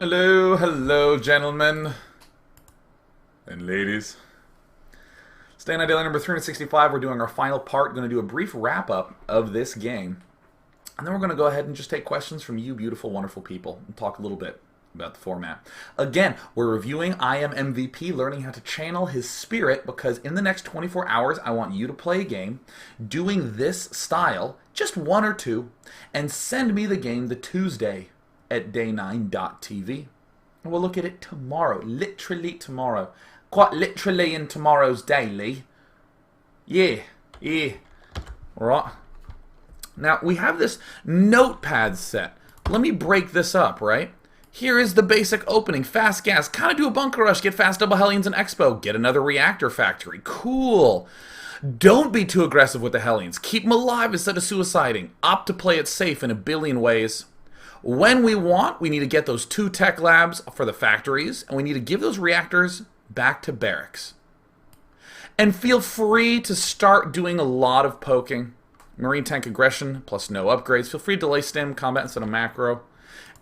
Hello, hello, gentlemen and ladies. Staying on daily number 365, we're doing our final part. Going to do a brief wrap-up of this game. And then we're going to go ahead and just take questions from you beautiful, wonderful people and talk a little bit about the format. Again, we're reviewing I Am MVP, learning how to channel his spirit, because in the next 24 hours, I want you to play a game doing this style, just one or two, and send me the game the Tuesday at day9.tv. And we'll look at it tomorrow, literally tomorrow. Quite literally in tomorrow's daily. Yeah. Right. Now, we have this notepad set. Let me break this up, right? Here is the basic opening. Fast gas. Kind of do a bunker rush. Get fast double Hellions and Expo. Get another reactor factory. Cool. Don't be too aggressive with the Hellions. Keep them alive instead of suiciding. Opt to play it safe in a billion ways. When we want, we need to get those 2 tech labs for the factories, and we need to give those reactors back to barracks. And feel free to start doing a lot of poking. Marine tank aggression plus no upgrades. Feel free to delay stim, combat instead of macro.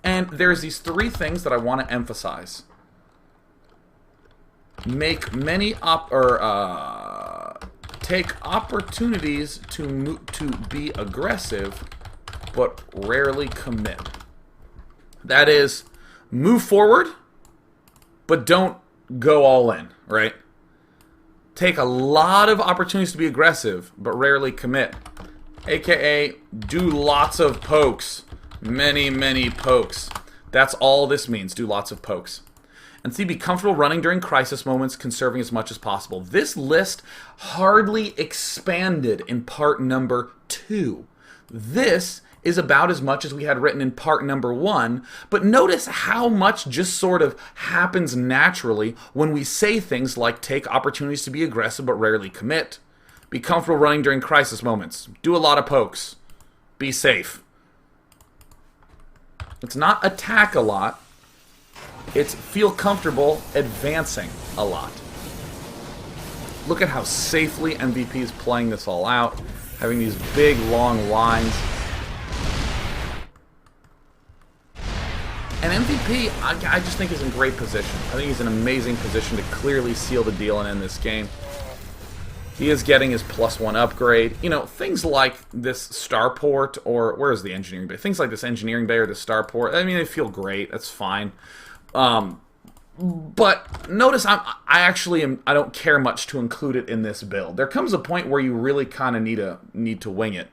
And there's these 3 things that I want to emphasize. Make many take opportunities to be aggressive, but rarely commit. That is, move forward, but don't go all in, right? Take a lot of opportunities to be aggressive, but rarely commit. AKA, do lots of pokes. Many pokes. That's all this means, do lots of pokes. And C, be comfortable running during crisis moments, conserving as much as possible. This list hardly expanded in part number 2. This is about as much as we had written in part number 1, but notice how much just sort of happens naturally when we say things like take opportunities to be aggressive but rarely commit, be comfortable running during crisis moments, do a lot of pokes, be safe. It's not attack a lot, it's feel comfortable advancing a lot. Look at how safely MVP is playing this all out, having these big long lines. And MVP, I just think is in great position. I think he's in an amazing position to clearly seal the deal and end this game. He is getting his +1 upgrade. You know, things like this starport, or where's the engineering bay? Things like this engineering bay or the starport, I mean, they feel great. That's fine. But notice I don't care much to include it in this build. There comes a point where you really kind of need to wing it.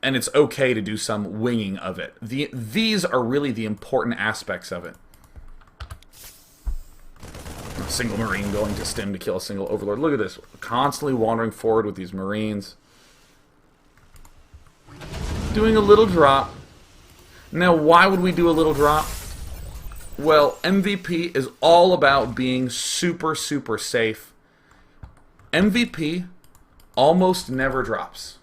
And it's okay to do some winging of it. These are really the important aspects of it. A single Marine going to stim to kill a single Overlord. Look at this. Constantly wandering forward with these Marines. Doing a little drop. Now, why would we do a little drop? Well, MVP is all about being super safe. MVP almost never drops.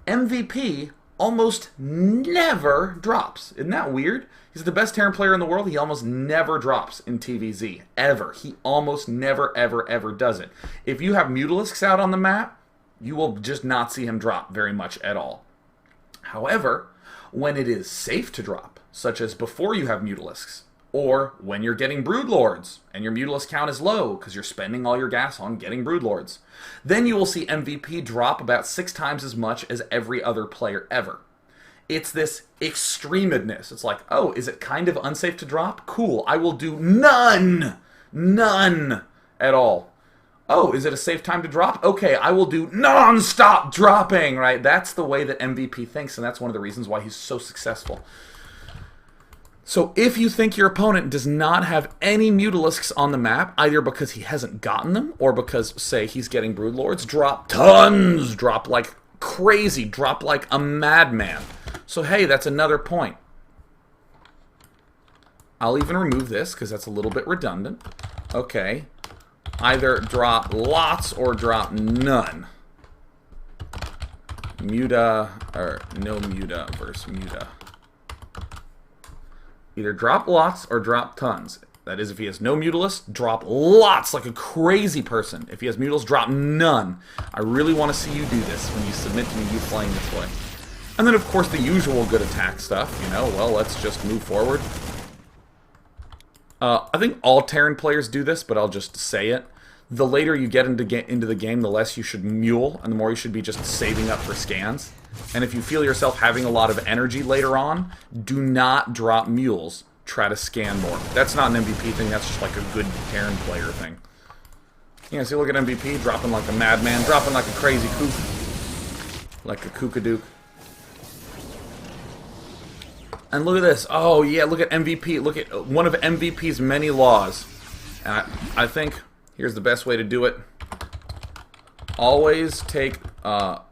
MVP almost never drops. Isn't that weird? He's the best Terran player in the world. He almost never drops in TVZ. Ever. He almost never, ever does it. If you have Mutalisks out on the map, you will just not see him drop very much at all. However, when it is safe to drop, such as before you have Mutalisks, or when you're getting Broodlords and your Mutalisk count is low because you're spending all your gas on getting Broodlords, then you will see MVP drop about 6 times as much as every other player ever. It's this extremedness. It's like, oh, is it kind of unsafe to drop? Cool, I will do none at all. Oh, is it a safe time to drop? Okay, I will do non-stop dropping, right? That's the way that MVP thinks, and that's one of the reasons why he's so successful. So if you think your opponent does not have any Mutalisks on the map, either because he hasn't gotten them, or because, say, he's getting Broodlords, drop tons! Drop like crazy. Drop like a madman. So hey, that's another point. I'll even remove this, because that's a little bit redundant. Okay. Either drop lots or drop none. Muta, or no Muta versus Muta. Either drop lots or drop tons. That is, if he has no Mutalisk, drop lots like a crazy person. If he has Mutalisk, drop none. I really want to see you do this when you submit to me you playing this way. And then, of course, the usual good attack stuff. You know, well, let's just move forward. I think all Terran players do this, but I'll just say it. The later you get into the game, the less you should mule, and the more you should be just saving up for scans. And if you feel yourself having a lot of energy later on, do not drop mules. Try to scan more. That's not an MVP thing, that's just like a good Terran player thing. Yeah, see, look at MVP, dropping like a madman, dropping like a crazy kook. Like a kookadook. And look at this. Oh, yeah, look at MVP. Look at one of MVP's many laws. And I think here's the best way to do it. Always take, or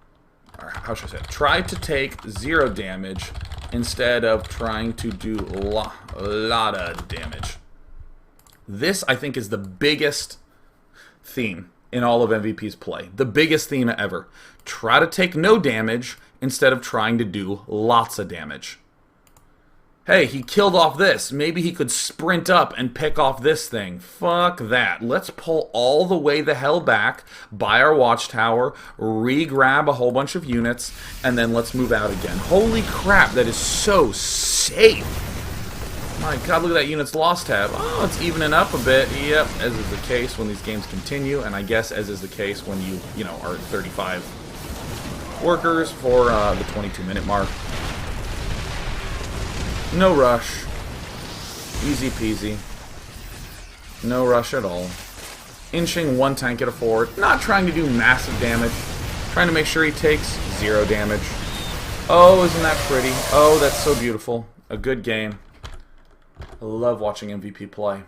how should I say it? Try to take 0 damage instead of trying to do a lot of damage. This, I think, is the biggest theme in all of MVP's play. The biggest theme ever. Try to take no damage instead of trying to do lots of damage. Hey, he killed off this. Maybe he could sprint up and pick off this thing. Fuck that. Let's pull all the way the hell back, buy our watchtower, re-grab a whole bunch of units, and then let's move out again. Holy crap, that is so safe. My god, look at that units lost tab. Oh, it's evening up a bit. Yep, as is the case when these games continue, and I guess as is the case when you know, are at 35 workers for the 22-minute mark. No rush. Easy peasy. No rush at all. Inching 1 tank at a forward. Not trying to do massive damage. Trying to make sure he takes 0 damage. Oh, isn't that pretty? Oh, that's so beautiful. A good game. I love watching MVP play.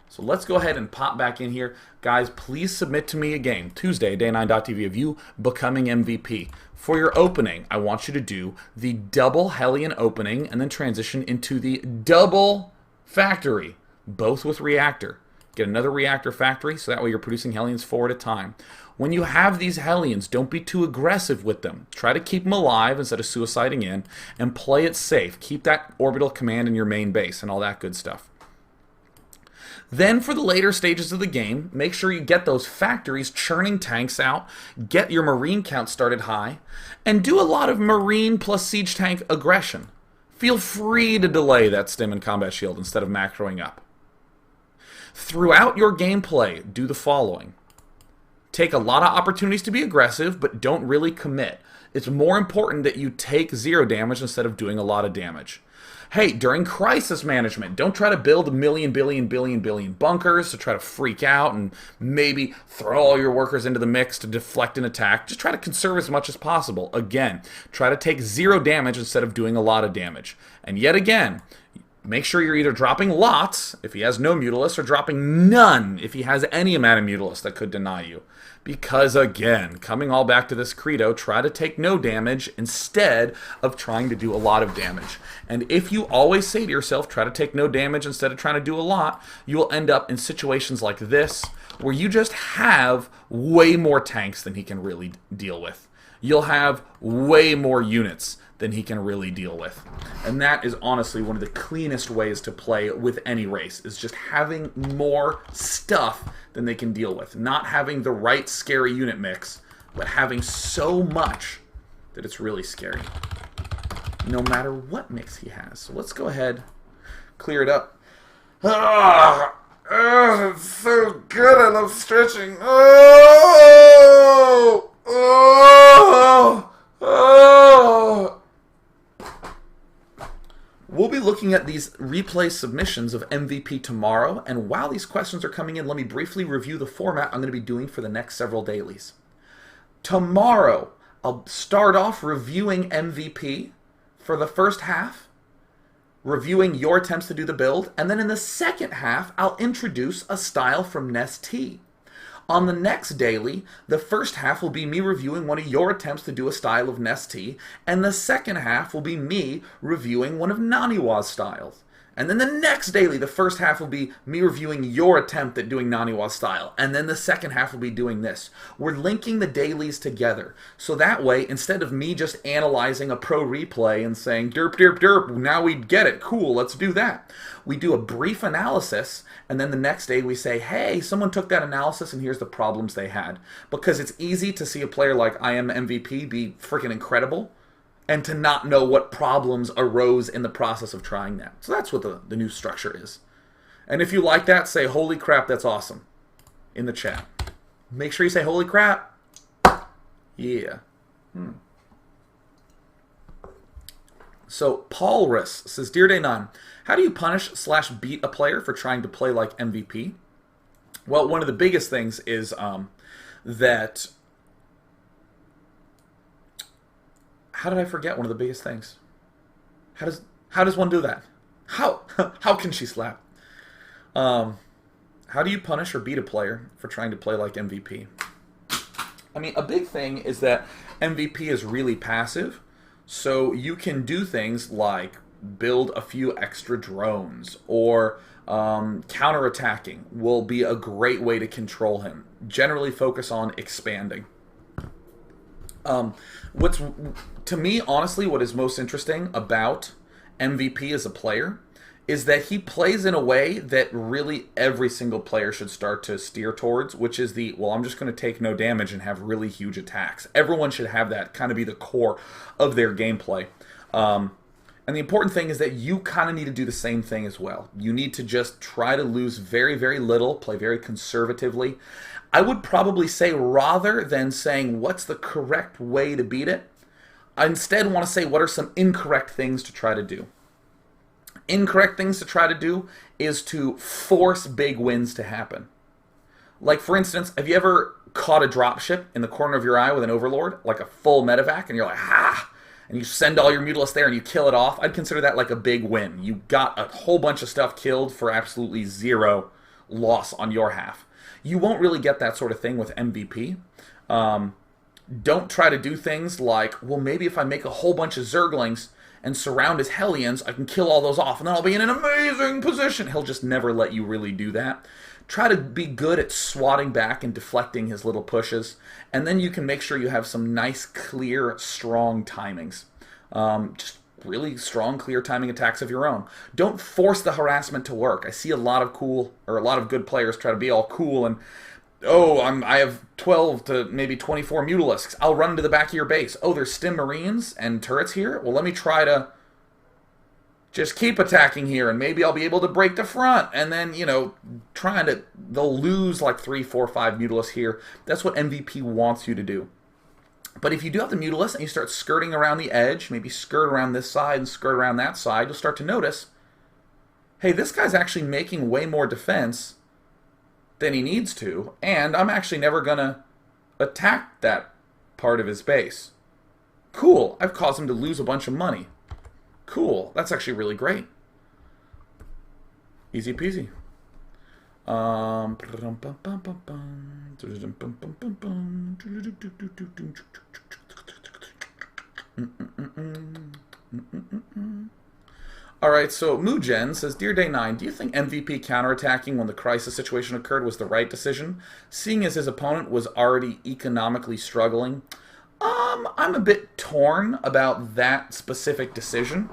So let's go ahead and pop back in here. Guys, please submit to me a game. Tuesday, day9.tv, of you becoming MVP. For your opening, I want you to do the double Hellion opening and then transition into the double factory, both with reactor. Get another reactor factory, so that way you're producing Hellions 4 at a time. When you have these Hellions, don't be too aggressive with them. Try to keep them alive instead of suiciding in, and play it safe. Keep that orbital command in your main base and all that good stuff. Then for the later stages of the game, make sure you get those factories churning tanks out, get your marine count started high, and do a lot of marine plus siege tank aggression. Feel free to delay that stim and combat shield instead of macroing up. Throughout your gameplay, do the following. Take a lot of opportunities to be aggressive, but don't really commit. It's more important that you take 0 damage instead of doing a lot of damage. Hey, during crisis management, don't try to build a million, billion bunkers to try to freak out and maybe throw all your workers into the mix to deflect an attack. Just try to conserve as much as possible. Again, try to take 0 damage instead of doing a lot of damage. And yet again, make sure you're either dropping lots, if he has no Mutalisk, or dropping none, if he has any amount of Mutalisk that could deny you. Because again, coming all back to this credo, try to take no damage instead of trying to do a lot of damage. And if you always say to yourself, try to take no damage instead of trying to do a lot, you will end up in situations like this, where you just have way more tanks than he can really deal with. You'll have way more units than he can really deal with. And that is honestly one of the cleanest ways to play with any race, is just having more stuff than they can deal with. Not having the right scary unit mix, but having so much that it's really scary. No matter what mix he has. So let's go ahead, clear it up. It's so good, I love stretching. We'll be looking at these replay submissions of MVP tomorrow, and while these questions are coming in, let me briefly review the format I'm going to be doing for the next several dailies. Tomorrow, I'll start off reviewing MVP for the first half, reviewing your attempts to do the build, and then in the second half, I'll introduce a style from Nest-T. On the next daily, the first half will be me reviewing one of your attempts to do a style of Nest-T, and the second half will be me reviewing one of Naniwa's styles. And then the next daily, the first half will be me reviewing your attempt at doing Naniwa's style, and then the second half will be doing this. We're linking the dailies together, so that way, instead of me just analyzing a pro replay and saying, derp, derp, derp, now we get it, cool, let's do that. We do a brief analysis, and then the next day we say, hey, someone took that analysis and here's the problems they had. Because it's easy to see a player like I am MVP be freaking incredible, and to not know what problems arose in the process of trying that. So that's what the new structure is. And if you like that, say, holy crap, that's awesome in the chat. Make sure you say, holy crap. Yeah. So, Paul Riss says, Dear Day 9, how do you punish / beat a player for trying to play like MVP? Well, one of the biggest things is that... How did I forget one of the biggest things? How does one do that? How can she slap? How do you punish or beat a player for trying to play like MVP? I mean, a big thing is that MVP is really passive, so you can do things like build a few extra drones, or counterattacking will be a great way to control him. Generally focus on expanding. To me, honestly, what is most interesting about MVP as a player is that he plays in a way that really every single player should start to steer towards, which is well, I'm just going to take no damage and have really huge attacks. Everyone should have that kind of be the core of their gameplay. And the important thing is that you kind of need to do the same thing as well. You need to just try to lose very, very little, play very conservatively. I would probably say, rather than saying what's the correct way to beat it, I instead want to say what are some incorrect things to try to do. Incorrect things to try to do is to force big wins to happen. Like, for instance, have you ever caught a dropship in the corner of your eye with an overlord, like a full medevac, and you're like, ah, and you send all your mutalisks there and you kill it off? I'd consider that like a big win. You got a whole bunch of stuff killed for absolutely zero loss on your half. You won't really get that sort of thing with MVP. Don't try to do things like, well, maybe if I make a whole bunch of Zerglings and surround his Hellions, I can kill all those off, and then I'll be in an amazing position. He'll just never let you really do that. Try to be good at swatting back and deflecting his little pushes, and then you can make sure you have some nice, clear, strong timings. Just really strong, clear timing attacks of your own. Don't force the harassment to work. I see a lot of good players try to be all cool and, I have 12 to maybe 24 mutalisks. I'll run to the back of your base. Oh, there's stim marines and turrets here? Well, let me try to just keep attacking here, and maybe I'll be able to break the front. And then, they'll lose like 3, 4, 5 mutalisks here. That's what MVP wants you to do. But if you do have the mutalist and you start skirting around the edge, maybe skirt around this side and skirt around that side, you'll start to notice, hey, this guy's actually making way more defense than he needs to, and I'm actually never going to attack that part of his base. Cool, I've caused him to lose a bunch of money. Cool, that's actually really great. Easy peasy. Alright, so Mugen says, Dear Day 9, do you think MVP counterattacking when the crisis situation occurred was the right decision, seeing as his opponent was already economically struggling? I'm a bit torn about that specific decision,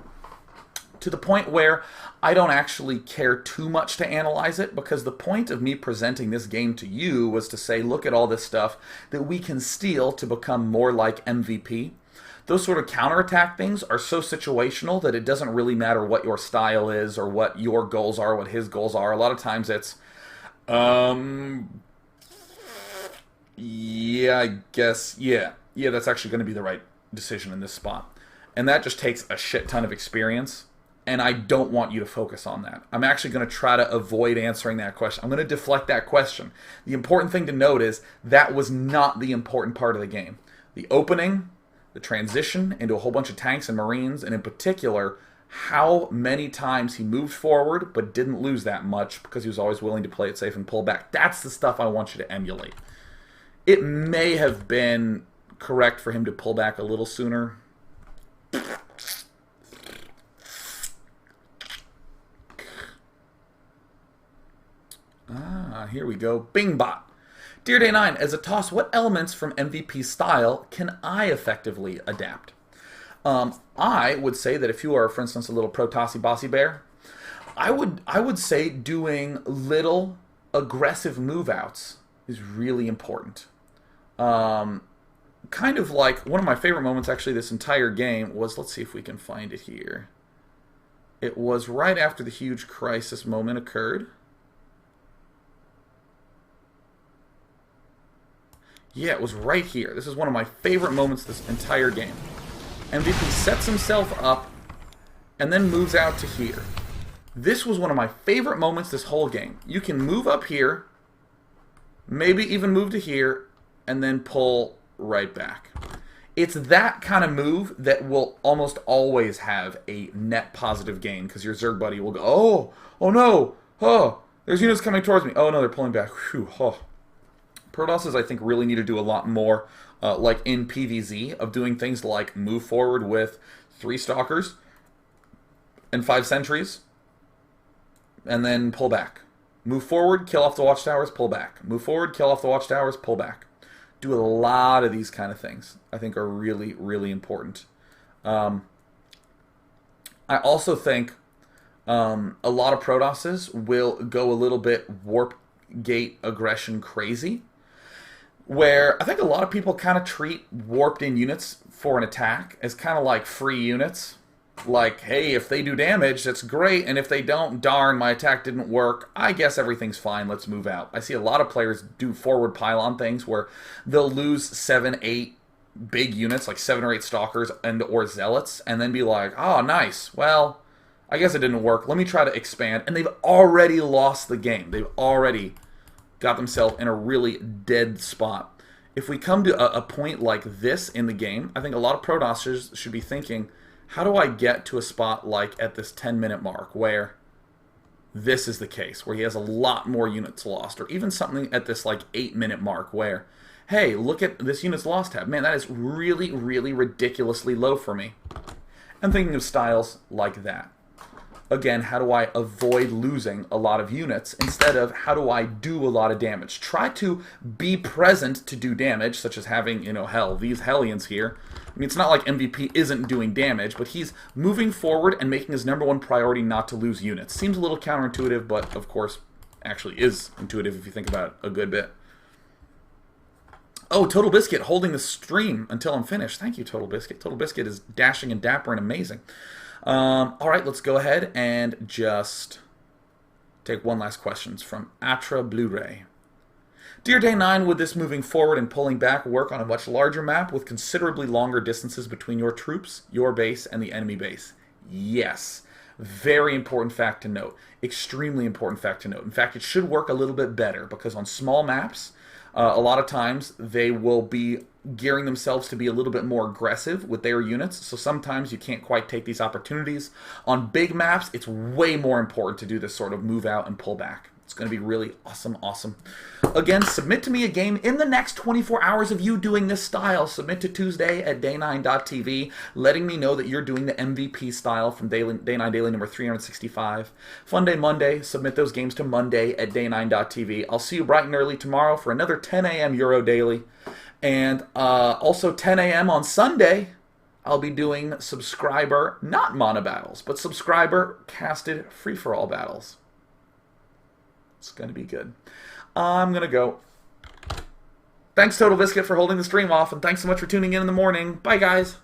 to the point where I don't actually care too much to analyze it, because the point of me presenting this game to you was to say, look at all this stuff that we can steal to become more like MVP. Those sort of counterattack things are so situational that it doesn't really matter what your style is or what your goals are, what his goals are. A lot of times it's, yeah, I guess, yeah, that's actually going to be the right decision in this spot. And that just takes a shit ton of experience, and I don't want you to focus on that. I'm actually going to try to avoid answering that question. I'm going to deflect that question. The important thing to note is that was not the important part of the game. The opening, the transition into a whole bunch of tanks and marines, and in particular, how many times he moved forward but didn't lose that much because he was always willing to play it safe and pull back. That's the stuff I want you to emulate. It may have been correct for him to pull back a little sooner. Here we go. Bing bot. Dear Day 9, as a toss, what elements from MVP's style can I effectively adapt? I would say that if you are, for instance, a little pro-tossy bossy bear, I would say doing little aggressive move-outs is really important. Kind of like, one of my favorite moments, actually, this entire game was, let's see if we can find it here. It was right after the huge crisis moment occurred. Yeah, it was right here. This is one of my favorite moments this entire game. MVP sets himself up and then moves out to here. This was one of my favorite moments this whole game. You can move up here, maybe even move to here, and then pull right back. It's that kind of move that will almost always have a net positive gain, because your Zerg buddy will go, oh no, oh, there's units coming towards me. Oh no, they're pulling back. Whew, oh. Protosses, I think, really need to do a lot more, like in PvZ, of doing things like move forward with 3 Stalkers and 5 Sentries, and then pull back. Move forward, kill off the Watchtowers, pull back. Move forward, kill off the Watchtowers, pull back. Do a lot of these kind of things, I think, are really, really important. I also think a lot of Protosses will go a little bit Warp Gate aggression crazy, where I think a lot of people kind of treat warped in units for an attack as kind of like free units. Like, hey, if they do damage, that's great, and if they don't, darn, my attack didn't work. I guess everything's fine, let's move out. I see a lot of players do forward pylon things where they'll lose 7, 8 big units, like 7 or 8 Stalkers and or Zealots, and then be like, oh, nice, well, I guess it didn't work. Let me try to expand. And they've already lost the game. They've already got themselves in a really dead spot. If we come to a point like this in the game, I think a lot of Protossers should be thinking, how do I get to a spot like at this 10-minute mark where this is the case, where he has a lot more units lost, or even something at this like 8-minute mark where, hey, look at this unit's lost tab. Man, that is really, really ridiculously low for me. I'm thinking of styles like that. Again, how do I avoid losing a lot of units instead of how do I do a lot of damage? Try to be present to do damage, such as having, you know, hell, these Hellions here. I mean, it's not like MVP isn't doing damage, but he's moving forward and making his #1 priority not to lose units. Seems a little counterintuitive, but of course, actually is intuitive if you think about it a good bit. Oh, Total Biscuit holding the stream until I'm finished. Thank you, Total Biscuit. Total Biscuit is dashing and dapper and amazing. All right, let's go ahead and just take one last question from Atra Blu-ray. Dear Day 9, would this moving forward and pulling back work on a much larger map with considerably longer distances between your troops, your base, and the enemy base? Yes. Very important fact to note. Extremely important fact to note. In fact, it should work a little bit better because on small maps, a lot of times they will be gearing themselves to be a little bit more aggressive with their units, so sometimes you can't quite take these opportunities. On big maps, it's way more important to do this sort of move out and pull back. It's going to be really awesome, awesome. Again, submit to me a game in the next 24 hours of you doing this style. Submit to Tuesday at day9.tv, letting me know that you're doing the MVP style from Day 9 Daily number 365. Fun Day Monday, submit those games to Monday at day9.tv. I'll see you bright and early tomorrow for another 10 a.m. Euro Daily. And also 10 a.m. on Sunday, I'll be doing subscriber, not mono battles, but subscriber casted free-for-all battles. It's going to be good. I'm going to go. Thanks, Total Biscuit, for holding the stream off, and thanks so much for tuning in the morning. Bye, guys.